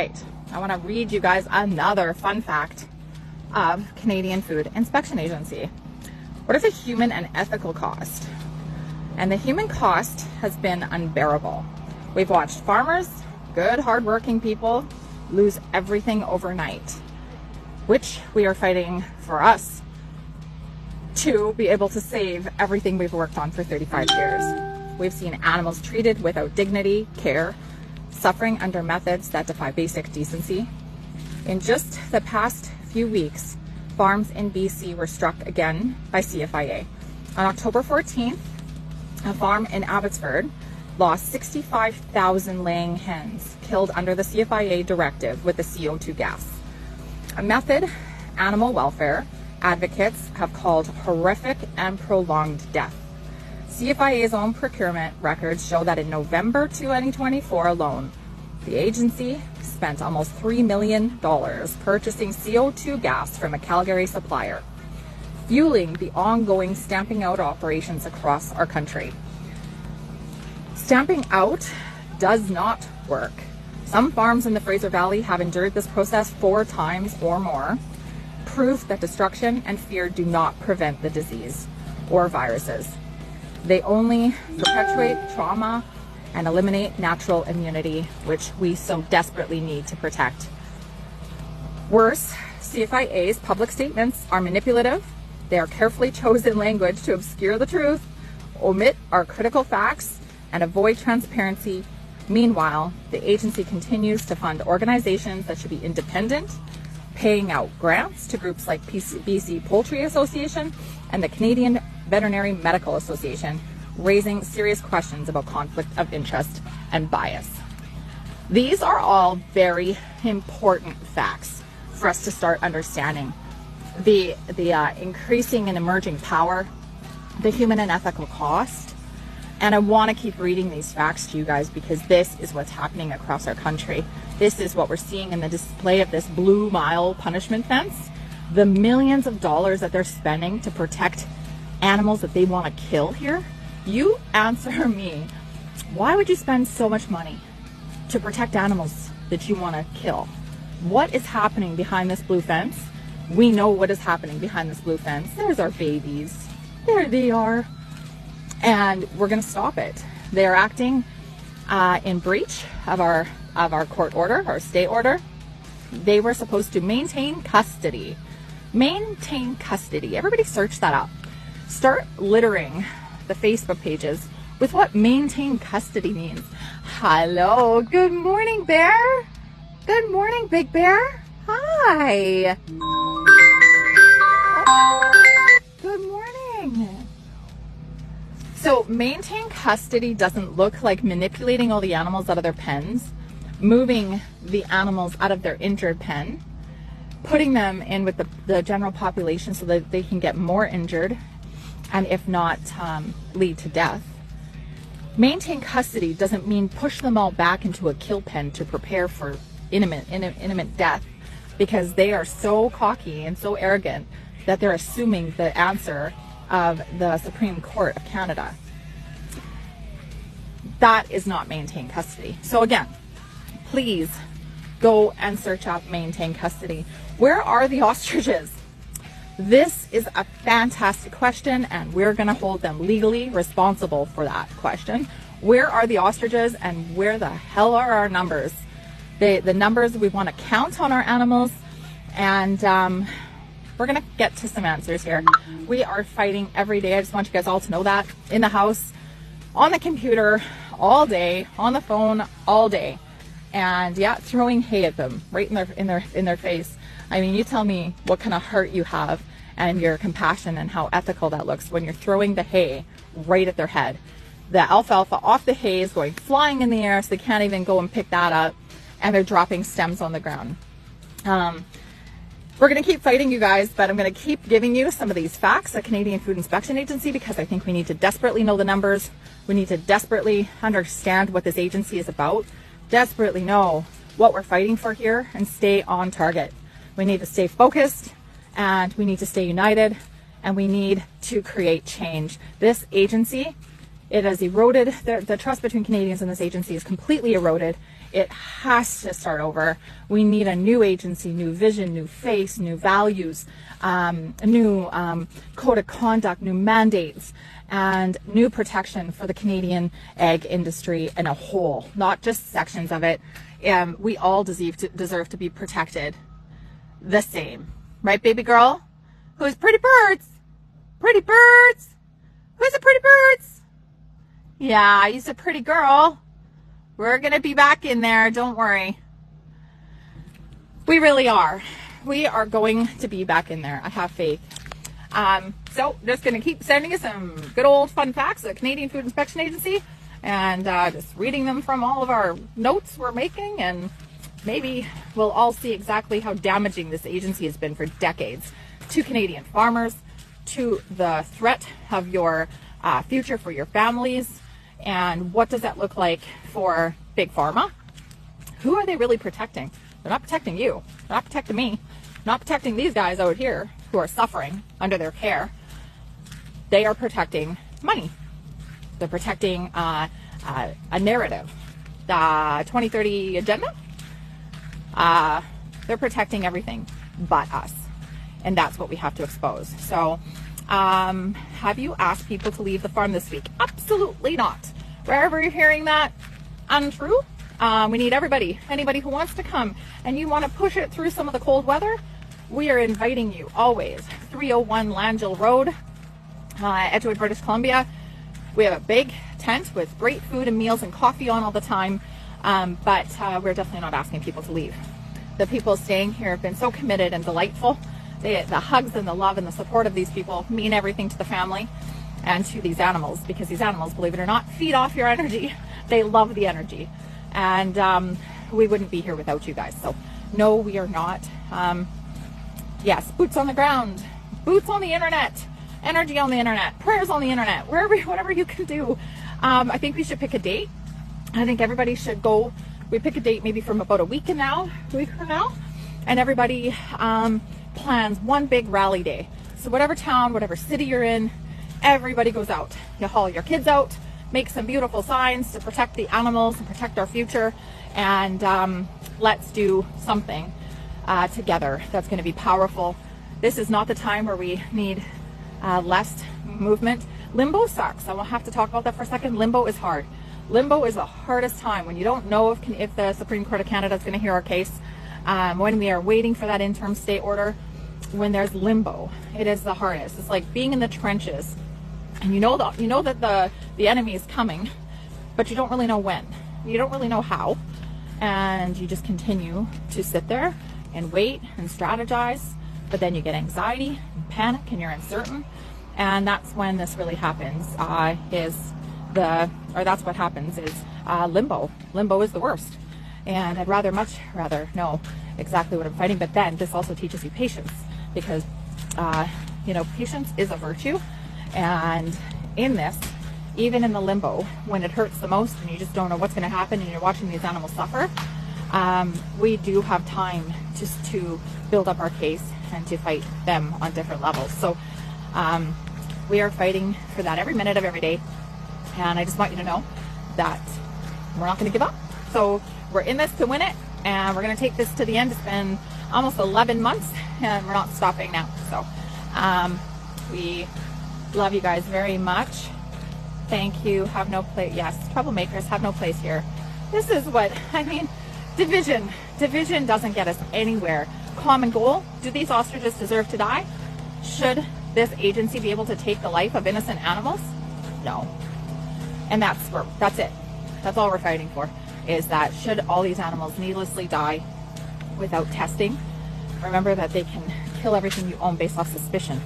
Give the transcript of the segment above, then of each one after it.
Right, I want to read you guys another fun fact of Canadian Food Inspection Agency. What is a human and ethical cost? And the human cost has been unbearable. We've watched farmers, good hardworking people, lose everything overnight, which we are fighting for us to be able to save everything we've worked on for 35 years. We've seen animals treated without dignity, care, suffering under methods that defy basic decency. In just the past few weeks, farms in BC were struck again by CFIA. On October 14th, a farm in Abbotsford lost 65,000 laying hens killed under the CFIA directive with the CO2 gas. A method animal welfare advocates have called horrific and prolonged death. CFIA's own procurement records show that in November 2024 alone, the agency spent almost $3 million purchasing CO2 gas from a Calgary supplier, fueling the ongoing stamping out operations across our country. Stamping out does not work. Some farms in the Fraser Valley have endured this process 4 times or more, proof that destruction and fear do not prevent the disease or viruses. They only perpetuate trauma and eliminate natural immunity, which we so desperately need to protect. Worse, CFIA's public statements are manipulative. They are carefully chosen language to obscure the truth, omit our critical facts, and avoid transparency. Meanwhile, the agency continues to fund organizations that should be independent, paying out grants to groups like BC Poultry Association and the Canadian Veterinary Medical Association, raising serious questions about conflict of interest and bias. These are all very important facts for us to start understanding the increasing and emerging power, the human and ethical cost. And I want to keep reading these facts to you guys because this is what's happening across our country. This is what we're seeing in the display of this Blue Mile punishment fence. The millions of dollars that they're spending to protect animals that they want to kill here. You answer me. Why would you spend so much money to protect animals that you want to kill? What is happening behind this blue fence? We know what is happening behind this blue fence. There's our babies. There they are. And we're going to stop it. They are acting in breach of our court order, our state order. They were supposed to maintain custody. Maintain custody. Everybody search that up. Start littering the Facebook pages with what maintain custody means. Hello. Good morning, Bear. Good morning, Big Bear. Hi. Good morning. So maintain custody doesn't look like manipulating all the animals out of their pens, moving the animals out of their injured pen, putting them in with the general population so that they can get more injured and if not lead to death. Maintain custody doesn't mean push them all back into a kill pen to prepare for imminent death, because they are so cocky and so arrogant that they're assuming the answer of the Supreme Court of Canada. That is not maintain custody. So again, please go and search up maintain custody. Where are the ostriches? This is a fantastic question, and we're going to hold them legally responsible for that question. Where are the ostriches, and where the hell are our numbers? The numbers we want to count on our animals, and we're going to get to some answers here. We are fighting every day. I just want you guys all to know that. In the house, on the computer, all day, on the phone, all day. And yeah, throwing hay at them right in their face. I mean, you tell me what kind of heart you have and your compassion and how ethical that looks when you're throwing the hay right at their head. The alfalfa off the hay is going flying in the air, so they can't even go and pick that up, and they're dropping stems on the ground. We're going to keep fighting, you guys, but I'm going to keep giving you some of these facts at Canadian Food Inspection Agency because I think we need to desperately know the numbers. We need to desperately understand what this agency is about, desperately know what we're fighting for here, and stay on target. We need to stay focused, and we need to stay united, and we need to create change. This agency, it has eroded, the trust between Canadians and this agency is completely eroded. It has to start over. We need a new agency, new vision, new face, new values, new code of conduct, new mandates, and new protection for the Canadian ag industry in a whole, not just sections of it. We all deserve to be protected the same. Right, baby girl? Who's pretty birds? Pretty birds? Who's the pretty birds? Yeah, you're a pretty girl. We're going to be back in there. Don't worry. We really are. We are going to be back in there. I have faith. So just going to keep sending you some good old fun facts, the Canadian Food Inspection Agency, and just reading them from all of our notes we're making, and maybe we'll all see exactly how damaging this agency has been for decades to Canadian farmers, to the threat of your future for your families, and what does that look like for Big Pharma? Who are they really protecting? They're not protecting you. They're not protecting me. They're not protecting these guys out here who are suffering under their care. They are protecting money. They're protecting a narrative, the 2030 agenda. They're protecting everything but us. And that's what we have to expose. So, have you asked people to leave the farm this week? Absolutely not. Wherever you're hearing that, untrue. We need everybody, anybody who wants to come and you want to push it through some of the cold weather. We are inviting you always. 301 Langell Road, Edgewood, British Columbia. We have a big tent with great food and meals and coffee on all the time. But we're definitely not asking people to leave. The people staying here have been so committed and delightful. The hugs and the love and the support of these people mean everything to the family and to these animals, because these animals, believe it or not, feed off your energy. They love the energy. And we wouldn't be here without you guys. So no, we are not. Yes, boots on the ground, boots on the internet, energy on the internet, prayers on the internet, wherever, whatever you can do. I think we should pick a date. I think everybody should go. We pick a date maybe from about a week from now, and everybody plans one big rally day. So whatever town, whatever city you're in, everybody goes out. You haul your kids out, make some beautiful signs to protect the animals and protect our future, and let's do something together that's going to be powerful. This is not the time where we need less movement. Limbo sucks. I will have to talk about that for a second. Limbo is hard. Limbo is the hardest time when you don't know if the Supreme Court of Canada is going to hear our case, when we are waiting for that interim stay order. When there's limbo, it is the hardest. It's like being in the trenches, and you know that the enemy is coming, but you don't really know when. You don't really know how, and you just continue to sit there and wait and strategize. But then you get anxiety and panic, and you're uncertain, and that's when this really happens. That's what happens is limbo. Limbo is the worst. And I'd much rather know exactly what I'm fighting. But then this also teaches you patience, because, patience is a virtue. And in this, even in the limbo, when it hurts the most and you just don't know what's going to happen and you're watching these animals suffer, we do have time just to build up our case and to fight them on different levels. So we are fighting for that every minute of every day. And I just want you to know that we're not going to give up. So we're in this to win it, and we're going to take this to the end. It's been almost 11 months, and we're not stopping now. So we love you guys very much. Thank you. Have no place. Yes, troublemakers have no place here. This is what I mean. Division doesn't get us anywhere. Common goal. Do these ostriches deserve to die? Should this agency be able to take the life of innocent animals? No. And that's it. That's all we're fighting for, is that should all these animals needlessly die without testing, remember that they can kill everything you own based off suspicion.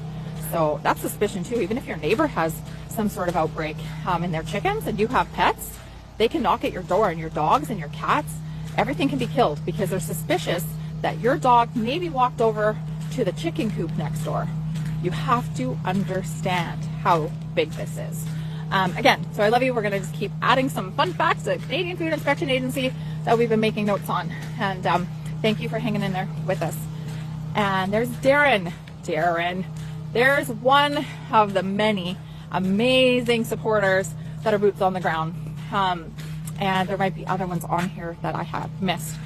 So that's suspicion too. Even if your neighbor has some sort of outbreak in their chickens and you have pets, they can knock at your door, and your dogs and your cats, everything can be killed because they're suspicious that your dog maybe walked over to the chicken coop next door. You have to understand how big this is. Again, so I love you. We're going to just keep adding some fun facts to the Canadian Food Inspection Agency that we've been making notes on. And thank you for hanging in there with us. And there's Darren. There's one of the many amazing supporters that are boots on the ground. and there might be other ones on here that I have missed.